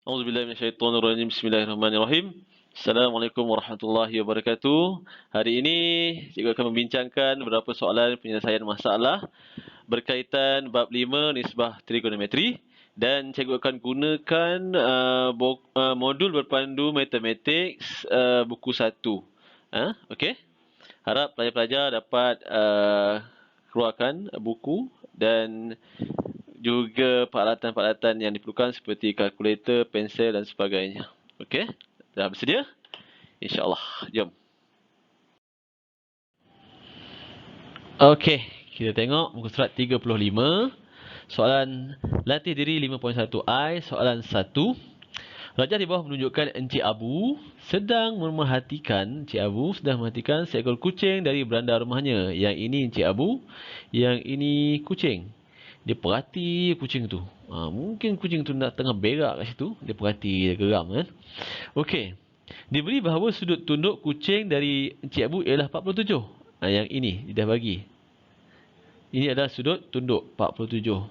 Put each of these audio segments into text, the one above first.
Auzubillahi minasyaitonirrajim. Bismillahirrahmanirrahim. Assalamualaikum warahmatullahi wabarakatuh. Hari ini cikgu akan membincangkan beberapa soalan penyelesaian masalah berkaitan bab 5 nisbah trigonometri dan cikgu akan gunakan modul berpandu matematik buku 1. Okey. Harap pelajar-pelajar dapat keluarkan buku dan juga peralatan-peralatan yang diperlukan seperti kalkulator, pensel dan sebagainya. Okey? Dah bersedia? InsyaAllah. Jom. Okey, kita tengok muka surat 35. Soalan latih diri 5.1i, soalan 1. Rajah di bawah menunjukkan Encik Abu sedang memerhatikan seekor kucing dari beranda rumahnya. Yang ini Encik Abu, yang ini kucing. Dia perhati kucing tu. Mungkin kucing tu nak tengah berak kat situ. Dia perhati, dia geram kan. Okey. Diberi bahawa sudut tunduk kucing dari Encik Abu ialah 47. Yang ini dia dah bagi. Ini adalah sudut tunduk 47.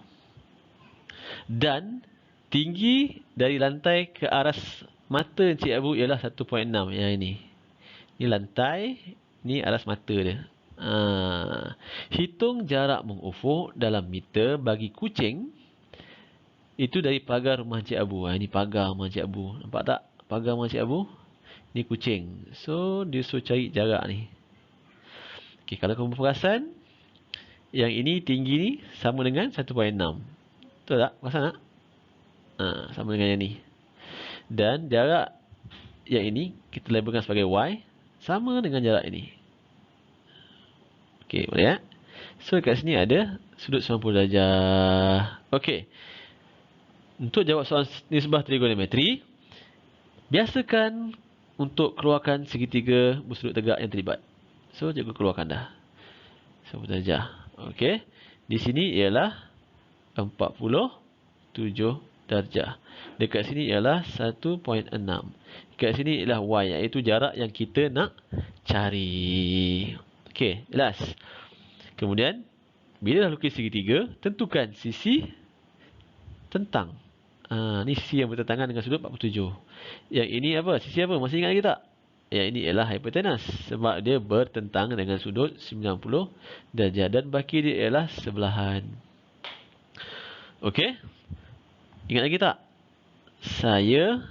Dan tinggi dari lantai ke aras mata Encik Abu ialah 1.6. Yang ini. Ini lantai, ni aras mata dia. Hitung jarak mengufuk dalam meter bagi kucing itu dari pagar rumah Encik Abu. Ini pagar rumah Encik Abu. Nampak tak? Pagar rumah Encik Abu. Ni kucing. So, dia suruh cari jarak ni. Okey, kalau kamu perasan, yang ini tinggi ni sama dengan 1.6. Betul tak? Perasan tak? Sama dengan yang ni. Dan jarak yang ini, kita labelkan sebagai Y, sama dengan jarak ini. Okey, boleh ya? So, kat sini ada sudut 90 darjah. Okey. Untuk jawab soalan nisbah trigonometri, biasakan untuk keluarkan segitiga bersudut tegak yang terlibat. So, cikgu keluarkan dah. 90 darjah. Okey. Di sini ialah 47 darjah. Dekat sini ialah 1.6. Dekat sini ialah Y, iaitu jarak yang kita nak cari. Okey, jelas. Kemudian, bila dah lukis segitiga, tentukan sisi tentang. Ni sisi yang bertentangan dengan sudut 47. Yang ini apa? Sisi apa? Masih ingat lagi tak? Yang ini ialah hipotenus. Sebab dia bertentang dengan sudut 90 darjah. Dan baki dia ialah sebelahan. Okey? Ingat lagi tak? Saya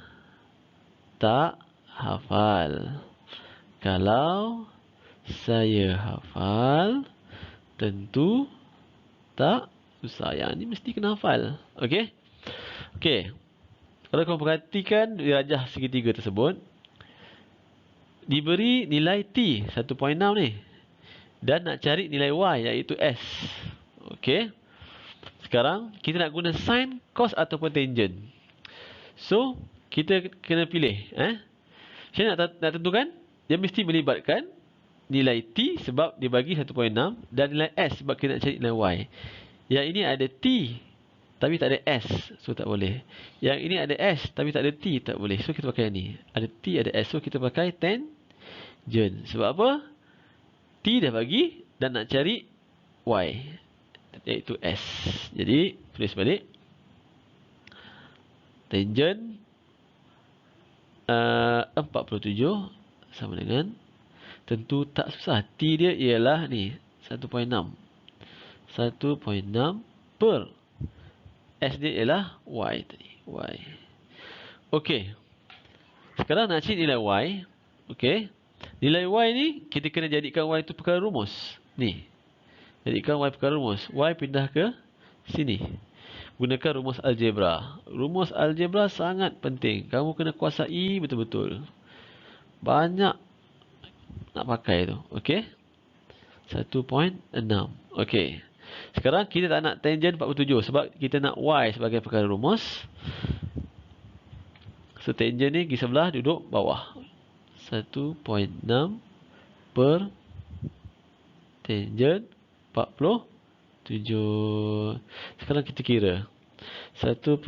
tak hafal. Kalau saya hafal, tentu tak susah. Yang ni mesti kena hafal. Okey? Okey. Kalau kamu perhatikan dirajah segitiga tersebut, diberi nilai T 1.6 ni. Dan nak cari nilai Y, iaitu S. Okey? Sekarang, kita nak guna sin, cos ataupun tangent. So, kita kena pilih. Saya nak tentukan, dia mesti melibatkan nilai T sebab dia bagi 1.6 dan nilai S sebab kita nak cari nilai Y. Yang ini ada T tapi tak ada S, so tak boleh. Yang ini ada S tapi tak ada T, tak boleh. So kita pakai ni. Ada T, ada S, so kita pakai tangent. Sebab apa? T dah bagi dan nak cari Y, iaitu S. Jadi tulis balik. Tangent 47 sama dengan, tentu tak susah. T dia ialah ni 1.6. 1.6 per S dia ialah Y tadi. Y. Okey. Sekarang nak cari nilai Y. Okey. Nilai Y ni kita kena jadikan Y itu perkara rumus. Ni. Jadikan Y perkara rumus. Y pindah ke sini. Gunakan rumus algebra. Rumus algebra sangat penting. Kamu kena kuasai betul-betul. Banyak nak pakai tu. Okey. 1.6. Okey. Sekarang kita tak nak tangent 47 sebab kita nak Y sebagai perkara rumus. So tangent ni pergi sebelah, duduk bawah. 1.6 per tangent 47. Sekarang kita kira. 1.6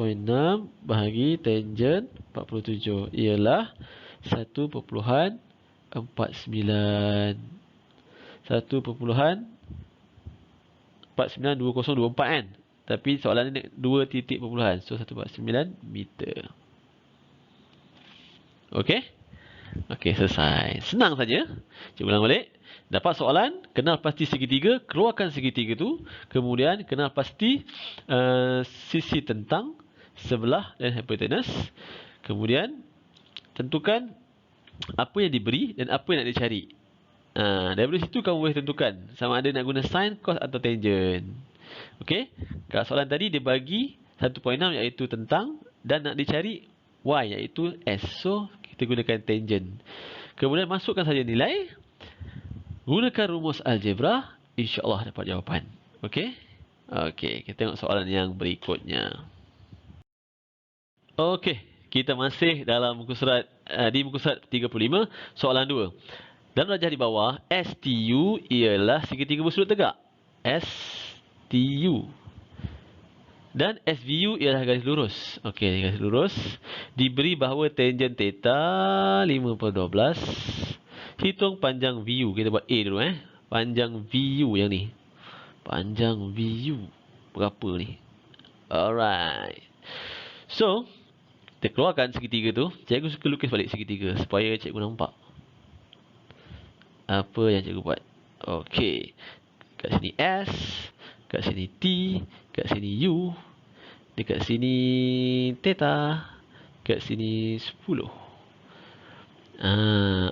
bahagi tangent 47 ialah 1.49. 1.492024 kan. Tapi soalan ni 2 titik perpuluhan. So 1.9 meter. Okey? Okey, selesai. Senang saja. Cuba ulang balik. Dapat soalan, kenal pasti segitiga, keluarkan segitiga tu, kemudian kenal pasti sisi tentang, sebelah dan hipotenus. Kemudian tentukan apa yang diberi dan apa yang nak dicari. Daripada situ kamu boleh tentukan sama ada nak guna sin, cos atau tangent. Okey? Kat soalan tadi dia bagi 1.6 iaitu tentang dan nak dicari y iaitu s. So kita gunakan tangent. Kemudian masukkan saja nilai. Gunakan rumus algebra, insya-Allah dapat jawapan. Okey? Okey, kita tengok soalan yang berikutnya. Okey, kita masih dalam muka surat di muka surat 35, soalan 2. Dalam rajah di bawah, STU ialah segitiga bersudut tegak. STU. Dan SVU ialah garis lurus. Okey, garis lurus. Diberi bahawa tangent theta 5/12. Hitung panjang VU. Kita buat A dulu Panjang VU yang ni. Panjang VU. Berapa ni? Alright. So, kita keluarkan segitiga tu. Cikgu suka lukis balik segitiga supaya cikgu nampak apa yang cikgu buat. Okey. Kat sini S. Kat sini T. Kat sini U. Dekat sini theta. Kat sini 10.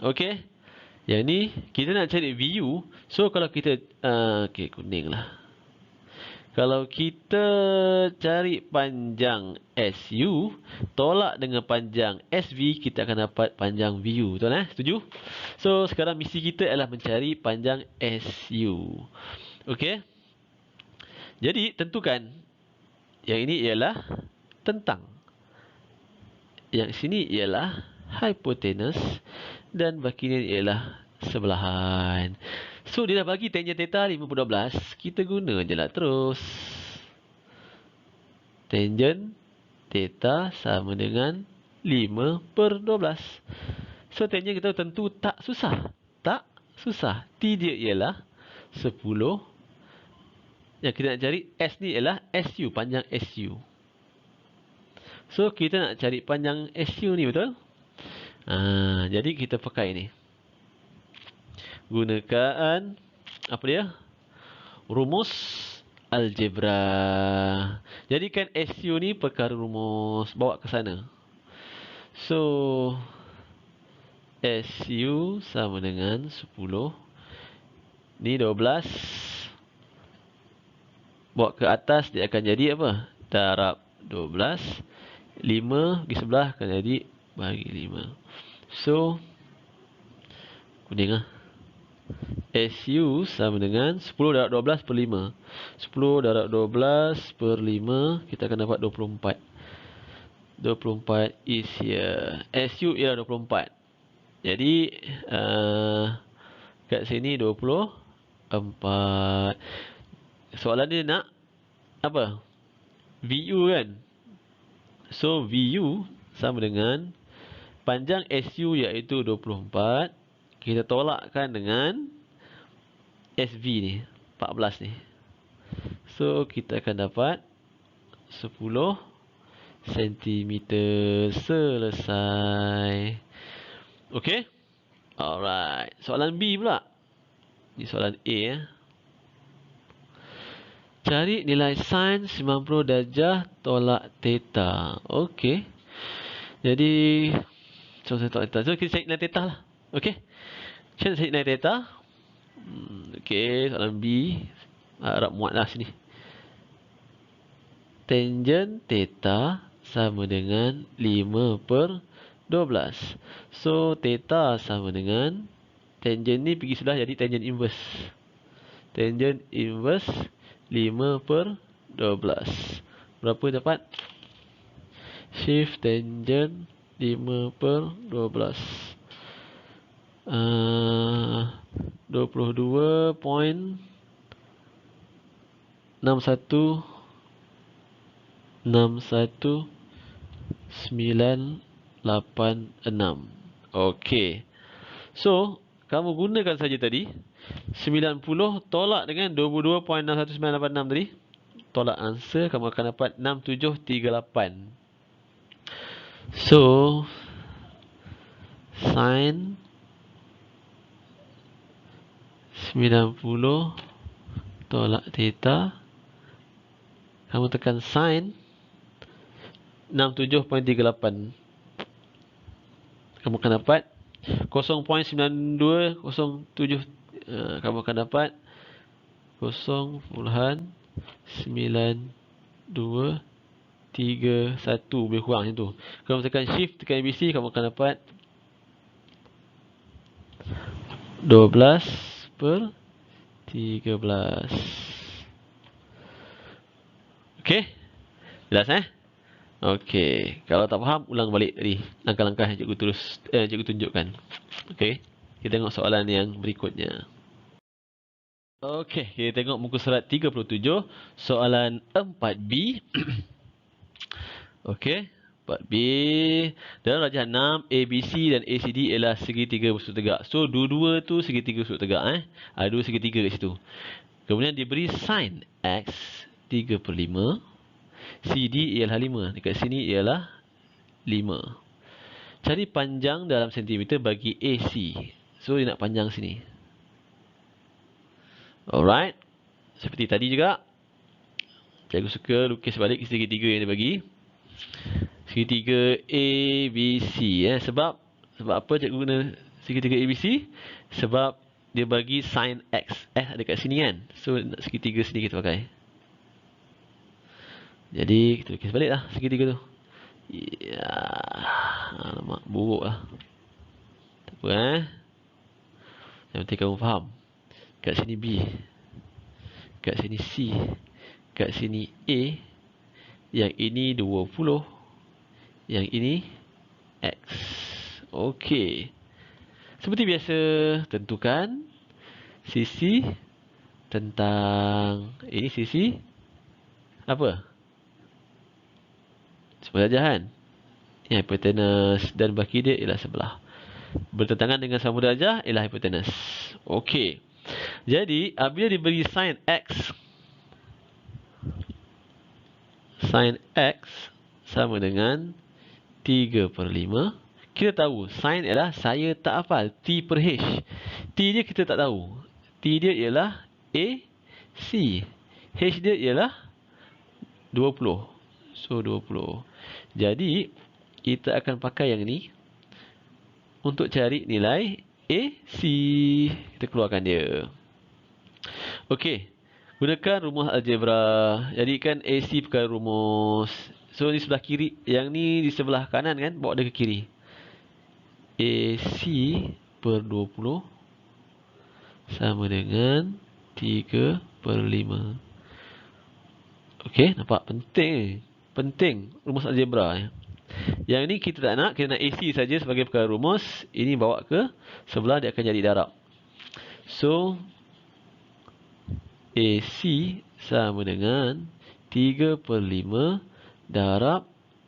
Okey. Yang ni kita nak cari VU. So kalau kita okey, kuning lah. Kalau kita cari panjang SU tolak dengan panjang SV, kita akan dapat panjang VU. Betul Setuju? So sekarang misi kita adalah mencari panjang SU. Okey. Jadi tentukan yang ini ialah tentang. Yang sini ialah hipotenus dan bagian ini ialah sebelahan. So dia dah bagi tangent theta 5/12, kita guna je lah terus. Tangent theta sama dengan 5/12. So tangent kita tentu tak susah. Tak susah. T dia ialah 10. Yang kita nak cari S ni ialah SU, panjang SU. So kita nak cari panjang SU ni, betul? Jadi kita pakai ni. Gunakan apa dia? Rumus algebra. Jadikan SU ni perkara rumus, bawa ke sana. So SU sama dengan 10. Ni 12. Bawa ke atas dia akan jadi apa? Darab 12. 5 pergi sebelah akan jadi bagi 5. So kuning lah. SU sama dengan 10 darab 12 per 5. 10 darab 12 per 5, kita akan dapat 24. 24 is here. SU ialah 24. Jadi kat sini 24. Soalan dia nak apa? VU kan? So VU sama dengan panjang SU iaitu 24. Kita tolakkan dengan SV ni, 14 ni. So kita akan dapat 10 cm. Selesai. Okey? Alright. Soalan B pula. Ni soalan A Cari nilai sin 90 darjah tolak theta. Okey. Jadi so kita cari nilai theta lah. Okey. Cari nilai theta. Okey, soalan B. Harap muatlah sini. Tangent theta sama dengan 5/12. So theta sama dengan tangent ni pergi sebelah jadi tangent inverse. Tangent inverse 5/12. Berapa dapat? Shift tangent 5/12. 22.6191.986. Okey. So, kamu gunakan saja tadi 90 tolak dengan 22.61986 tadi. Tolak answer, kamu akan dapat 6738. So sin 90 tolak theta. Kamu tekan sin 67.38. Kamu akan dapat 0.9207. Kamu akan dapat 0.9231 lebih kurang macam tu. Kamu tekan shift, tekan ABC, kamu akan dapat 12/13. Okey? Jelas Okey. Kalau tak faham, ulang balik tadi langkah-langkah yang cikgu tunjukkan. Okey. Kita tengok soalan yang berikutnya. Okey, kita tengok muka surat 37, soalan 4B. Okey, 4B. Dalam rajah 6, ABC dan ACD ialah segitiga bersudut tegak. So, dua-dua tu segitiga bersudut tegak. Ada dua segitiga kat situ. Kemudian diberi sin X 3/5. CD ialah 5. Dekat sini ialah 5. Cari panjang dalam sentimeter bagi AC. So, dia nak panjang sini. Alright. Seperti tadi juga. Cikgu suka lukis balik segitiga yang dia bagi. Segitiga ABC. Sebab apa cikgu guna segitiga ABC? Sebab dia bagi sin X. Dekat sini kan. So, segitiga sini kita pakai. Jadi, kita lukis balik lah segitiga tu. Ya. Alamak, buruk lah. Tak apa Yang penting kamu faham. Kat sini B. Kat sini C. Kat sini A. Yang ini 20. Yang ini X. Okey. Seperti biasa, tentukan sisi tentang ini sisi apa? Sebelah jahan. Hipotenus dan baki dia ialah sebelah. Bertentangan dengan sama darjah ialah hipotenus. Okey. Jadi, apabila diberi sin X sama dengan 3/5. Kita tahu sin ialah saya tak hafal T/H. T dia kita tak tahu. T dia ialah AC. H dia ialah 20. So 20. Jadi kita akan pakai yang ni untuk cari nilai AC. Kita keluarkan dia. Okey. Gunakan rumus algebra. Jadikan AC pakai rumus. So, di sebelah kiri. Yang ni di sebelah kanan kan. Bawa dia ke kiri. AC per 20 sama dengan 3/5. Okey, nampak? Penting rumus algebra. Yang ni kita tak nak. Kita nak AC saja sebagai perkara rumus. Ini bawa ke sebelah, dia akan jadi darab. So, AC sama dengan 3/5 darab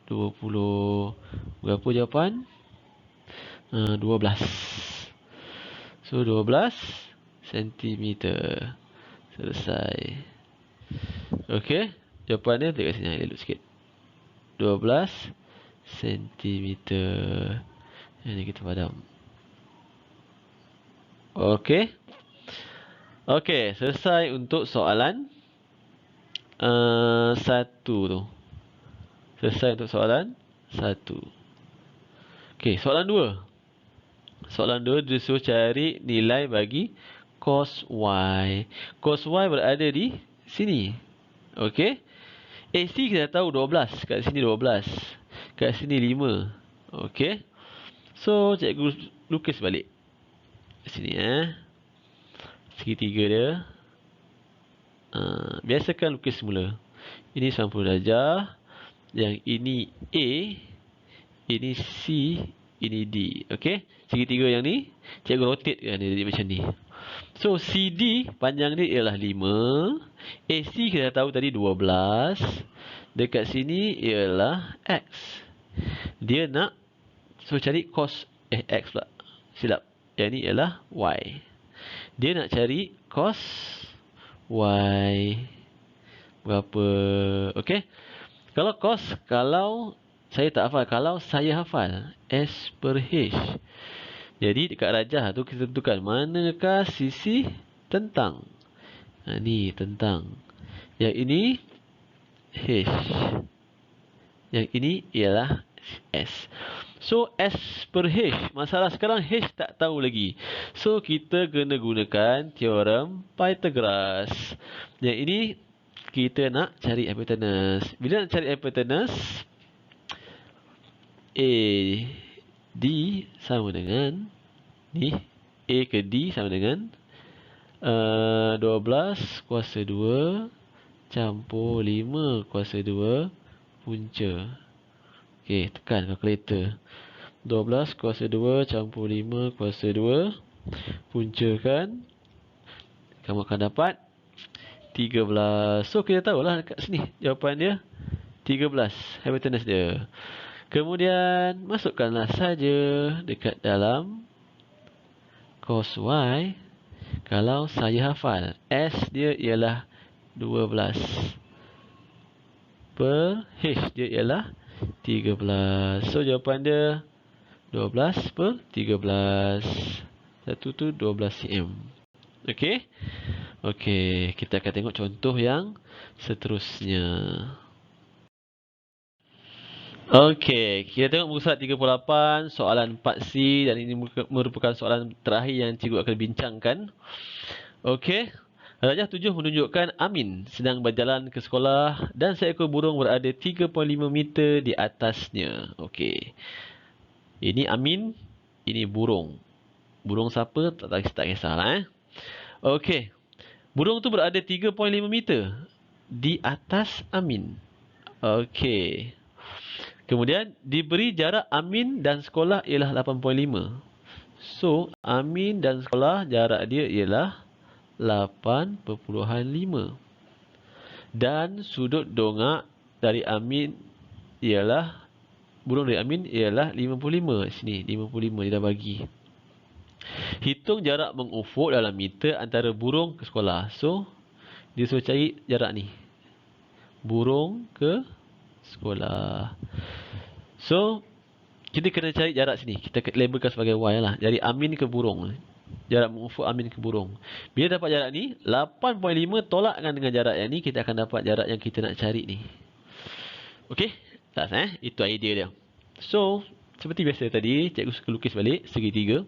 20. Berapa jawapan? 12. So, 12 cm. Selesai. Okey. Jawapan dia dekat sini. Elok sikit. 12 cm. Ini kita padam. Okey. Okey, selesai untuk soalan 1 tu. Selesai untuk soalan 1. Okey, soalan 2. Soalan 2 dia suruh cari nilai bagi cos Y. Cos Y berada di sini. Okey. AC kita tahu 12. Kat sini 12. Kat sini 5. Okey. So, cikgu lukis balik. Sini segitiga dia. Biasakan lukis semula. Ini 90 darjah. Yang ini A. Ini C. Ini D. Okey. Segitiga yang ni, cikgu rotate kan dia jadi macam ni. So, CD panjang dia ialah 5. AC kita tahu tadi 12. Dekat sini ialah X. Dia nak cari cos X pula. Silap. Yang ni ialah Y. Dia nak cari cos Y. Berapa? Okey. Kalau kalau saya tak hafal. Kalau saya hafal S/H. Jadi dekat rajah tu kita tentukan manakah sisi tentang. Ni tentang. Yang ini H. Yang ini ialah S. So S per H. Masalah sekarang H tak tahu lagi. So kita kena gunakan teorem Pythagoras. Yang ini kita nak cari hypotenuse. Bila nak cari hypotenuse, A D sama dengan ni, A ke D sama dengan 12 kuasa 2 campur 5 kuasa 2 punca. Okey, tekan kalkulator. 12 kuasa 2 campur 5 kuasa 2 puncakan, kamu akan dapat 13. So kita tahulah dekat sini jawapan dia 13, hypotenuse dia. Kemudian masukkanlah saja dekat dalam cos Y. Kalau saya hafal, S dia ialah 12 per H dia ialah 13. So jawapan dia 12 per 13. Satu tu 12 cm. Okey. Okey, kita akan tengok contoh yang seterusnya. Okey, kita tengok muka surat 38, soalan 4C, dan ini merupakan soalan terakhir yang cikgu akan bincangkan. Okey. Rajah 7 menunjukkan Amin sedang berjalan ke sekolah dan seekor burung berada 3.5 meter di atasnya. Okey. Ini Amin, ini burung. Burung siapa? Tak kisahlah. Okey. Burung tu berada 3.5 meter di atas Amin. Okey. Kemudian diberi jarak Amin dan sekolah ialah 8.5. So, Amin dan sekolah jarak dia ialah 8.5. Dan sudut dongak dari Amin ialah, burung dari Amin ialah 55. Sini 55 dia dah bagi. Hitung jarak mengufuk dalam meter antara burung ke sekolah. So, dia suruh cari jarak ni. Burung ke sekolah. So, kita kena cari jarak sini. Kita labelkan sebagai Y lah. Dari Amin ke burung. Jarak mengufuk Amin ke burung. Bila dapat jarak ni, 8.5 tolakkan dengan jarak yang ni, kita akan dapat jarak yang kita nak cari ni. Okey? Tak itu idea dia. So, seperti biasa tadi, cikgu suka lukis balik segitiga.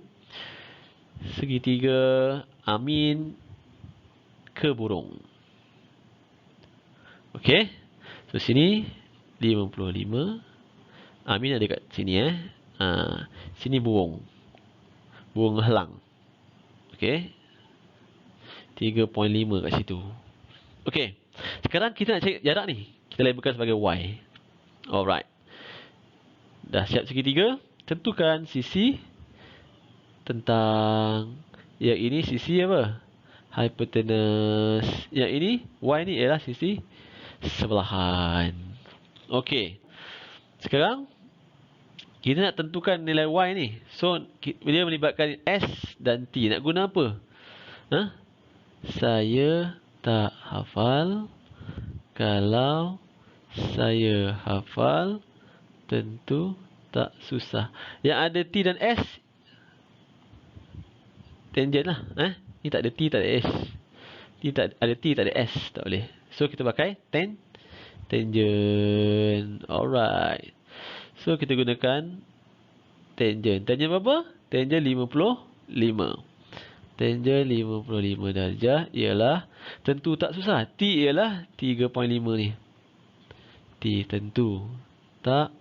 Segitiga Amin ke burung. Okey? So, sini 55. Amin ada kat sini sini burung. Burung helang. Okey. 3.5 kat situ. Okey. Sekarang kita nak cari jarak ni. Kita labelkan sebagai Y. Alright. Dah siap segitiga? Tentukan sisi tentang. Yang ini sisi apa? Hypotenuse. Yang ini Y ni ialah sisi sebelahan. Okey. Sekarang kita nak tentukan nilai Y ni. So, dia melibatkan S dan T. Nak guna apa? Saya tak hafal. Kalau saya hafal, tentu tak susah. Yang ada T dan S, tangent lah. Ni tak ada T, tak ada S. Ada T, tak ada S. Tak boleh. So, kita pakai tangent. Alright. So, kita gunakan tangent. Tangent berapa? Tangent 55. Tangent 55 darjah ialah, tentu tak susah. T ialah 3.5 ni. T tentu tak.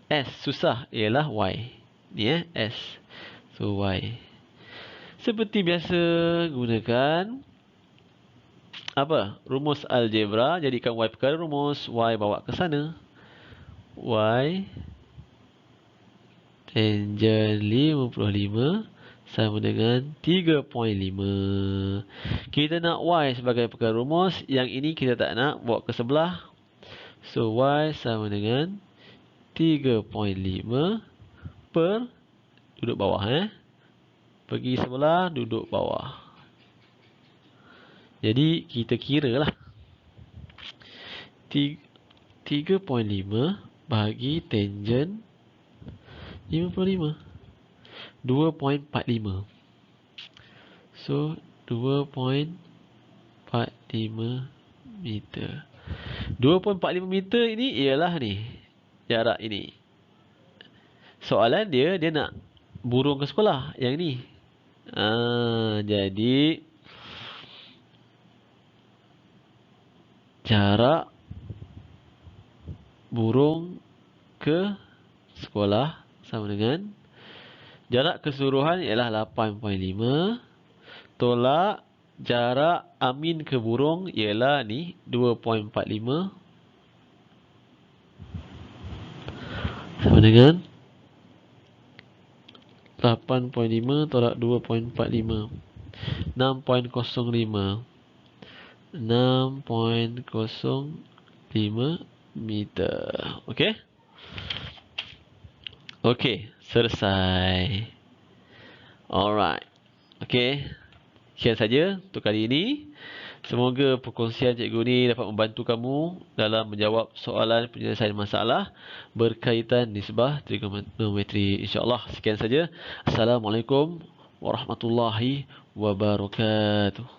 S susah ialah Y. Ni S. So, Y. Seperti biasa, gunakan apa? Rumus algebra. Jadikan Y perkara rumus. Y bawa ke sana. Y tangent 55 sama dengan 3.5. Kita nak Y sebagai perkara rumus. Yang ini kita tak nak, bawa ke sebelah. So, Y sama dengan 3.5 per, duduk bawah. Pergi sebelah, duduk bawah. Jadi, kita kira lah. 3.5 bahagi tangent 55. 2.45. So 2.45 meter. 2.45 meter ini ialah ni jarak ini. Soalan dia nak burung ke sekolah yang ni. Jadi jarak burung ke sekolah sama dengan jarak keseluruhan ialah 8.5 tolak jarak Amin ke burung ialah ni 2.45 sama dengan 8.5 tolak 2.45 6.05 6.05 meter. Okey? Okey, selesai. Alright. Okey. Sekian saja untuk kali ini. Semoga perkongsian cikgu ni dapat membantu kamu dalam menjawab soalan penyelesaian masalah berkaitan nisbah trigonometri. InsyaAllah sekian saja. Assalamualaikum warahmatullahi wabarakatuh.